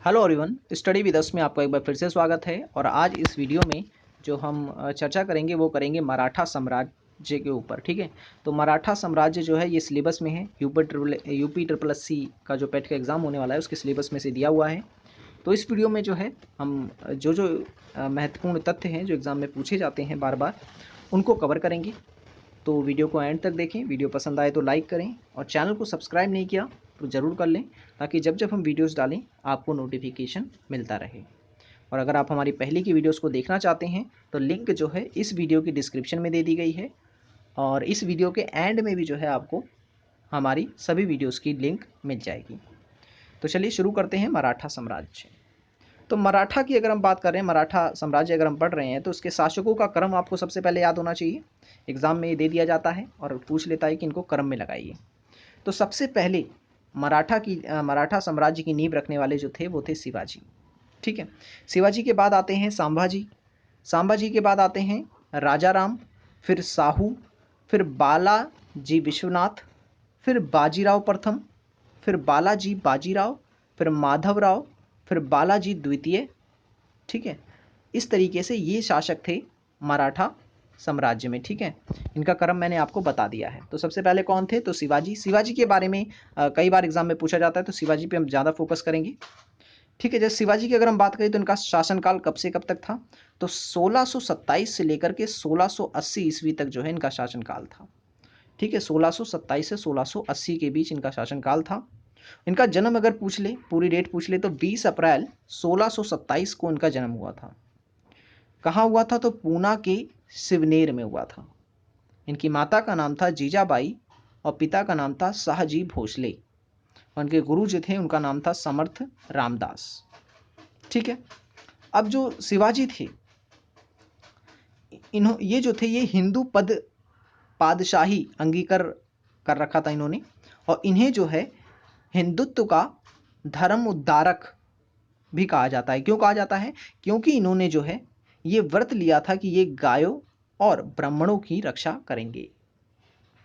Hello everyone, study with us में आपका एक बार फिर से स्वागत है। और आज इस वीडियो में जो हम चर्चा करेंगे वो करेंगे मराठा साम्राज्य के ऊपर। ठीक है, तो मराठा साम्राज्य जो है ये सिलेबस में है। यूपी ट्रिपल एस सी का जो पेट का एग्ज़ाम होने वाला है उसके सिलेबस में से दिया हुआ है। तो इस वीडियो में जो है हम जो महत्वपूर्ण तथ्य हैं जो एग्ज़ाम में पूछे जाते हैं बार बार, उनको कवर करेंगे। तो वीडियो को एंड तक देखें। वीडियो पसंद आए तो लाइक करें और चैनल को सब्सक्राइब नहीं किया तो ज़रूर कर लें, ताकि जब जब हम वीडियोस डालें आपको नोटिफिकेशन मिलता रहे। और अगर आप हमारी पहले की वीडियोस को देखना चाहते हैं तो लिंक जो है इस वीडियो की डिस्क्रिप्शन में दे दी गई है, और इस वीडियो के एंड में भी जो है आपको हमारी सभी वीडियोज़ की लिंक मिल जाएगी। तो चलिए शुरू करते हैं मराठा साम्राज्य। तो मराठा की अगर हम बात कर रहे हैं, मराठा साम्राज्य अगर हम पढ़ रहे हैं तो उसके शासकों का क्रम आपको सबसे पहले याद होना चाहिए। एग्जाम में ये दे दिया जाता है और पूछ लेता है कि इनको क्रम में लगाइए। तो सबसे पहले मराठा साम्राज्य की नींव रखने वाले जो थे वो थे शिवाजी। ठीक है, शिवाजी के बाद आते हैं संभाजी, संभाजी के बाद आते हैं राजा राम, फिर साहू, फिर बालाजी विश्वनाथ, फिर बाजीराव प्रथम, फिर बालाजी बाजीराव, फिर माधवराव, फिर बालाजी द्वितीय। ठीक है, इस तरीके से ये शासक थे मराठा साम्राज्य में। ठीक है, इनका क्रम मैंने आपको बता दिया है। तो सबसे पहले कौन थे? तो शिवाजी। शिवाजी के बारे में कई बार एग्जाम में पूछा जाता है, तो शिवाजी पे हम ज़्यादा फोकस करेंगे। ठीक है, जैसे शिवाजी की अगर हम बात करें तो इनका शासनकाल कब से कब तक था? तो 1627 से लेकर के 1680 ईस्वी तक जो है इनका शासनकाल था। ठीक है, 1627 से 1680 के बीच इनका शासनकाल था। इनका जन्म अगर पूछ ले, पूरी डेट पूछ ले, तो 20 अप्रैल 1627 को इनका जन्म हुआ था। कहाँ हुआ था? तो पूना के सिवनेर में हुआ था। इनकी माता का नाम था जीजाबाई और पिता का नाम था शाहजी भोसले। उनके गुरु जो थे उनका नाम था समर्थ रामदास। ठीक है, अब जो शिवाजी थे ये जो थे ये हिंदू पादशाही अंगीकार कर रखा था इन्होंने, और इन्हें जो है हिंदुत्व का धर्म उद्धारक भी कहा जाता है। क्यों कहा जाता है? क्योंकि इन्होंने जो है ये व्रत लिया था कि ये गायों और ब्राह्मणों की रक्षा करेंगे।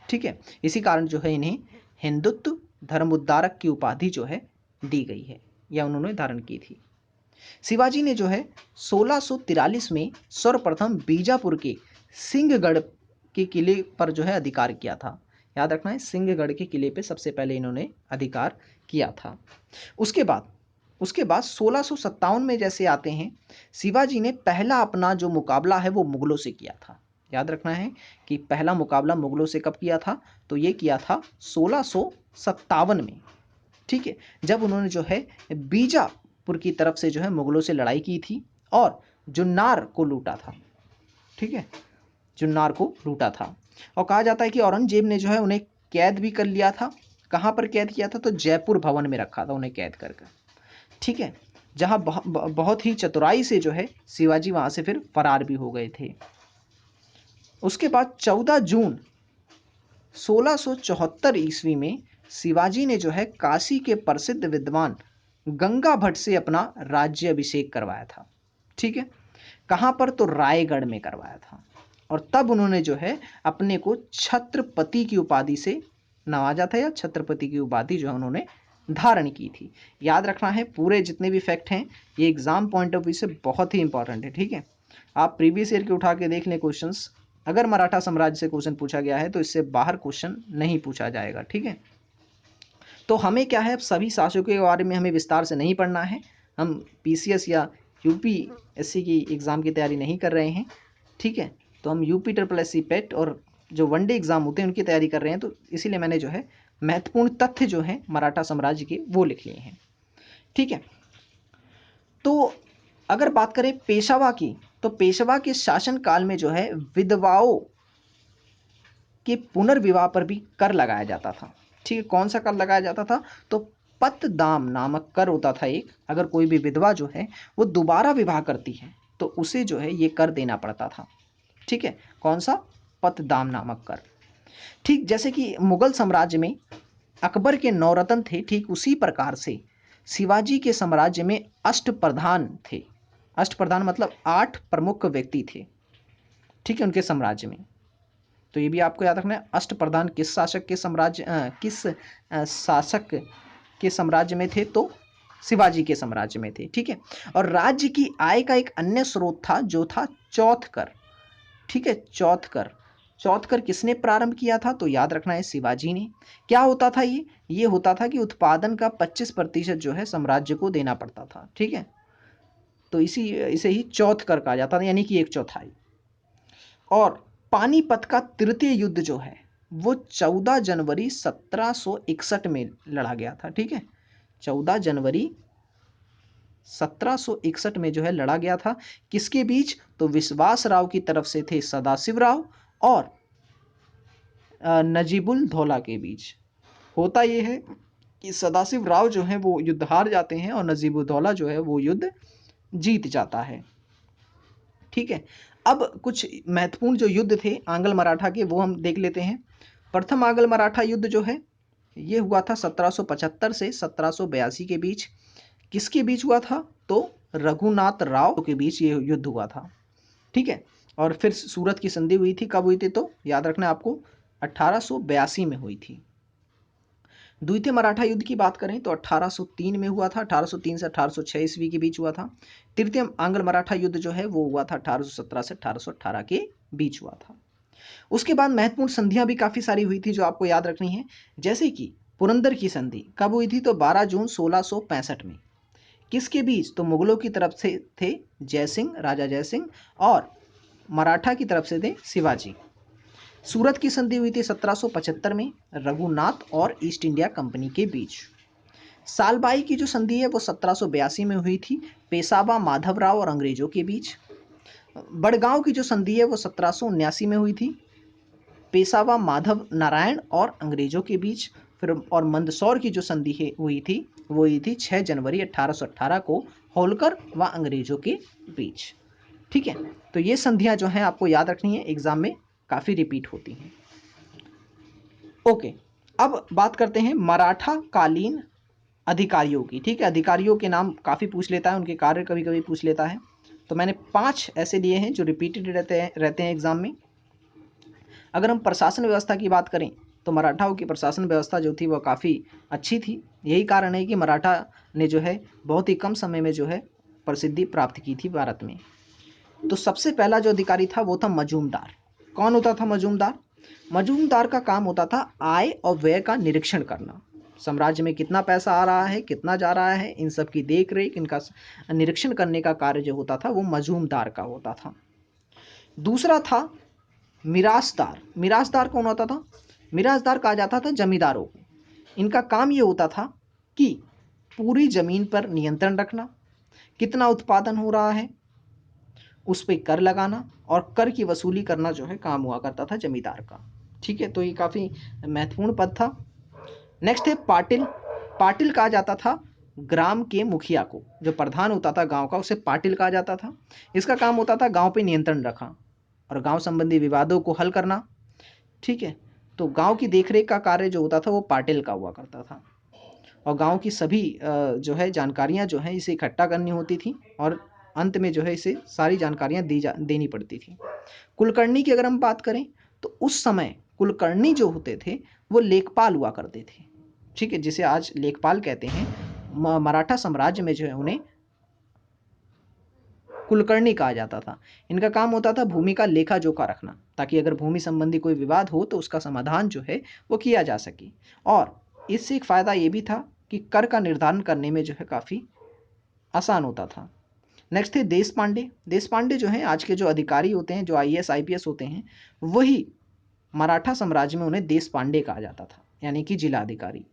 ठीक है, इसी कारण जो है इन्हें हिंदुत्व धर्म उद्धारक की उपाधि जो है दी गई है या उन्होंने धारण की थी। शिवाजी ने जो है 1643 में सर्वप्रथम बीजापुर के सिंहगढ़ के किले पर जो है अधिकार किया था। याद रखना है, सिंहगढ़ के किले पे सबसे पहले इन्होंने अधिकार किया था। उसके बाद 1657 में जैसे आते हैं, शिवाजी ने पहला अपना जो मुकाबला है वो मुगलों से किया था। याद रखना है कि पहला मुकाबला मुगलों से कब किया था? तो ये किया था 1657 में। ठीक है, जब उन्होंने जो है बीजापुर की तरफ से जो है मुगलों से लड़ाई की थी और जुन्नार को लूटा था। ठीक है, जुन्नार को लूटा था। और कहा जाता है कि औरंगजेब ने जो है उन्हें कैद भी कर लिया था। कहाँ पर कैद किया था? तो जयपुर भवन में रखा था उन्हें कैद करके। ठीक है, जहाँ बहुत ही चतुराई से जो है शिवाजी वहाँ से फिर फरार भी हो गए थे। उसके बाद 14 जून 1674 ईस्वी में शिवाजी ने जो है काशी के प्रसिद्ध विद्वान गंगा भट्ट से अपना राज्य अभिषेक करवाया था। ठीक है, कहाँ पर? तो रायगढ़ में करवाया था। और तब उन्होंने जो है अपने को छत्रपति की उपाधि से नवाजा था, या छत्रपति की उपाधि जो है उन्होंने धारण की थी। याद रखना है, पूरे जितने भी फैक्ट हैं ये एग्जाम पॉइंट ऑफ व्यू से बहुत ही इंपॉर्टेंट है। ठीक है, आप प्रीवियस ईयर के उठा के देख लें क्वेश्चंस। अगर मराठा साम्राज्य से क्वेश्चन पूछा गया है तो इससे बाहर क्वेश्चन नहीं पूछा जाएगा। ठीक है, तो हमें क्या है, अब सभी शासकों के बारे में हमें विस्तार से नहीं पढ़ना है। हम पीसीएस या यूपीएससी की एग्ज़ाम की तैयारी नहीं कर रहे हैं। ठीक है, तो हम यूपी ट्रिपल एस सी पेट और जो वनडे एग्ज़ाम होते हैं उनकी तैयारी कर रहे हैं। तो इसीलिए मैंने जो है महत्वपूर्ण तथ्य जो हैं मराठा साम्राज्य के वो लिख लिए हैं। ठीक है, तो अगर बात करें पेशवा की, तो पेशवा के शासनकाल में जो है विधवाओं के पुनर्विवाह पर भी कर लगाया जाता था। ठीक है, कौन सा कर लगाया जाता था? तो पतदाम नामक कर होता था एक। अगर कोई भी विधवा जो है वो दोबारा विवाह करती है तो उसे जो है ये कर देना पड़ता था। ठीक है, कौन सा? पतदाम नामक कर। ठीक जैसे कि मुगल साम्राज्य में अकबर के नौरत्न थे, ठीक उसी प्रकार से शिवाजी के साम्राज्य में अष्टप्रधान थे। अष्टप्रधान मतलब 8 प्रमुख व्यक्ति थे। ठीक है, उनके साम्राज्य में। तो ये भी आपको याद रखना है, अष्टप्रधान किस शासक के साम्राज्य में थे? तो शिवाजी के साम्राज्य में थे, ठीक है। और राज्य की आय का एक अन्य स्रोत था जो था चौथ कर, ठीक है, चौथ कर। चौथ कर किसने प्रारंभ किया था? तो याद रखना है शिवाजी ने। क्या होता था ये होता था कि उत्पादन का 25% जो है साम्राज्य को देना पड़ता था, ठीक है। तो इसे ही चौथ कर कहा जाता था, यानी कि 1/4। और पानीपत का तृतीय युद्ध जो है वो 14 जनवरी 1761 में लड़ा गया था, ठीक है। 14 जनवरी 1761 में जो है लड़ा गया था। किसके बीच? तो विश्वास राव की तरफ से थे सदाशिव राव और नजीबुल दौला के बीच। होता यह है कि सदाशिव राव जो है वो युद्ध हार जाते हैं और नजीबुल दौला जो है वो युद्ध जीत जाता है, ठीक है। अब कुछ महत्वपूर्ण जो युद्ध थे आंग्ल मराठा के वो हम देख लेते हैं। प्रथम आंग्ल मराठा युद्ध जो है ये हुआ था 1775 से 1782 के बीच। किसके बीच हुआ था? तो रघुनाथ राव के बीच ये युद्ध हुआ था, ठीक है। और फिर सूरत की संधि हुई थी, कब हुई थी? तो याद रखना आपको 1882 में हुई थी। द्वितीय मराठा युद्ध की बात करें तो 1803 में हुआ था, 1803 से 1806 ईस्वी के बीच हुआ था। तृतीय आंग्ल मराठा युद्ध जो है वो हुआ था 1817 से 1818 के बीच हुआ था। उसके बाद महत्वपूर्ण संधियां भी काफी सारी हुई थी जो आपको याद रखनी है, जैसे कि पुरंदर की संधि कब हुई थी? तो 12 जून 1665 में। किसके बीच? तो मुगलों की तरफ से थे जयसिंह, राजा जयसिंह, और मराठा की तरफ से थे शिवाजी। सूरत की संधि हुई थी 1775 में रघुनाथ और ईस्ट इंडिया कंपनी के बीच। सालबाई की जो संधि है वो 1782 में हुई थी पेशावा माधवराव और अंग्रेजों के बीच। बड़गांव की जो संधि है वो 1779 में हुई थी पेशावा माधव नारायण और अंग्रेजों के बीच। फिर और मंदसौर की जो संधि है हुई थी वो हुई थी 6 जनवरी 1818 को होलकर व अंग्रेजों के बीच, ठीक है। तो ये संधियां जो हैं आपको याद रखनी है, एग्जाम में काफी रिपीट होती हैं। ओके, अब बात करते हैं मराठा कालीन अधिकारियों की, ठीक है। अधिकारियों के नाम काफ़ी पूछ लेता है, उनके कार्य कभी कभी पूछ लेता है। तो मैंने 5 ऐसे लिए हैं जो रिपीटेड रहते हैं एग्जाम में। अगर हम प्रशासन व्यवस्था की बात करें तो मराठाओं की प्रशासन व्यवस्था जो थी वह काफ़ी अच्छी थी। यही कारण है कि मराठा ने जो है बहुत ही कम समय में जो है प्रसिद्धि प्राप्त की थी भारत में। तो सबसे पहला जो अधिकारी था वो था मजूमदार। कौन होता था मजूमदार? मजूमदार का काम होता था आय और व्यय का निरीक्षण करना। साम्राज्य में कितना पैसा आ रहा है, कितना जा रहा है, इन सब की देख रेख, इनका निरीक्षण करने का कार्य जो होता था वो मजूमदार का होता था। दूसरा था मिरासदार। मिरासदार कौन होता था? मिरासदार कहा जाता था जमींदारों को। इनका काम ये होता था कि पूरी जमीन पर नियंत्रण रखना, कितना उत्पादन हो रहा है उस पर कर लगाना और कर की वसूली करना जो है काम हुआ करता था जमींदार का, ठीक है। तो ये काफ़ी महत्वपूर्ण पद था। नेक्स्ट है पाटिल। पाटिल कहा जाता था ग्राम के मुखिया को, जो प्रधान होता था गांव का उसे पाटिल कहा जाता था। इसका काम होता था गांव पे नियंत्रण रखा और गांव संबंधी विवादों को हल करना, ठीक है। तो गांव की देखरेख का कार्य जो होता था वो पाटिल का हुआ करता था और गांव की सभी जो है जानकारियां जो है इसे इकट्ठा करनी होती थी और अंत में जो है इसे सारी जानकारियां देनी पड़ती थी। कुलकर्णी की अगर हम बात करें तो उस समय कुलकर्णी जो होते थे वो लेखपाल हुआ करते थे, ठीक है, जिसे आज लेखपाल कहते हैं। मराठा साम्राज्य में जो है उन्हें कुलकर्णी कहा जाता था। इनका काम होता था भूमि का लेखा जोखा रखना, ताकि अगर भूमि संबंधी कोई विवाद हो तो उसका समाधान जो है वो किया जा सके। और इससे एक फ़ायदा ये भी था कि कर का निर्धारण करने में जो है काफ़ी आसान होता था। नेक्स्ट है देश पांडे। देश पांडे जो हैं आज के जो अधिकारी होते हैं, जो IAS IPS होते हैं, वही मराठा साम्राज्य में उन्हें देश पांडे कहा जाता था, यानी कि जिला अधिकारी।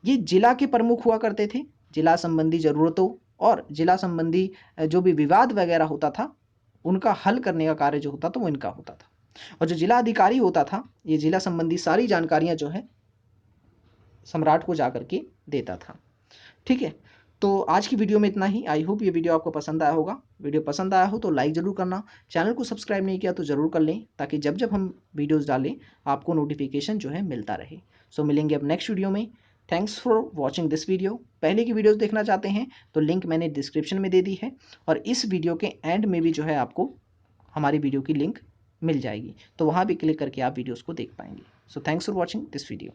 ये जिला के प्रमुख हुआ करते थे। जिला संबंधी ज़रूरतों और जिला संबंधी जो भी विवाद वगैरह होता था उनका हल करने का कार्य जो होता था वो इनका होता था। और जो जिला अधिकारी होता था ये जिला संबंधी सारी जानकारियां जो है सम्राट को जा करके देता था, ठीक है। तो आज की वीडियो में इतना ही। आई होप ये वीडियो आपको पसंद आया होगा। वीडियो पसंद आया हो तो लाइक ज़रूर करना, चैनल को सब्सक्राइब नहीं किया तो ज़रूर कर लें, ताकि जब जब हम वीडियोज़ डालें आपको नोटिफिकेशन जो है मिलता रहे। सो मिलेंगे अब नेक्स्ट वीडियो में। Thanks for watching this video. पहले की वीडियोज़ देखना चाहते हैं तो लिंक मैंने डिस्क्रिप्शन में दे दी है और इस वीडियो के एंड में भी जो है आपको हमारी वीडियो की लिंक मिल जाएगी, तो वहाँ भी क्लिक करके आप वीडियोज़ को देख पाएंगे। So thanks for watching this video.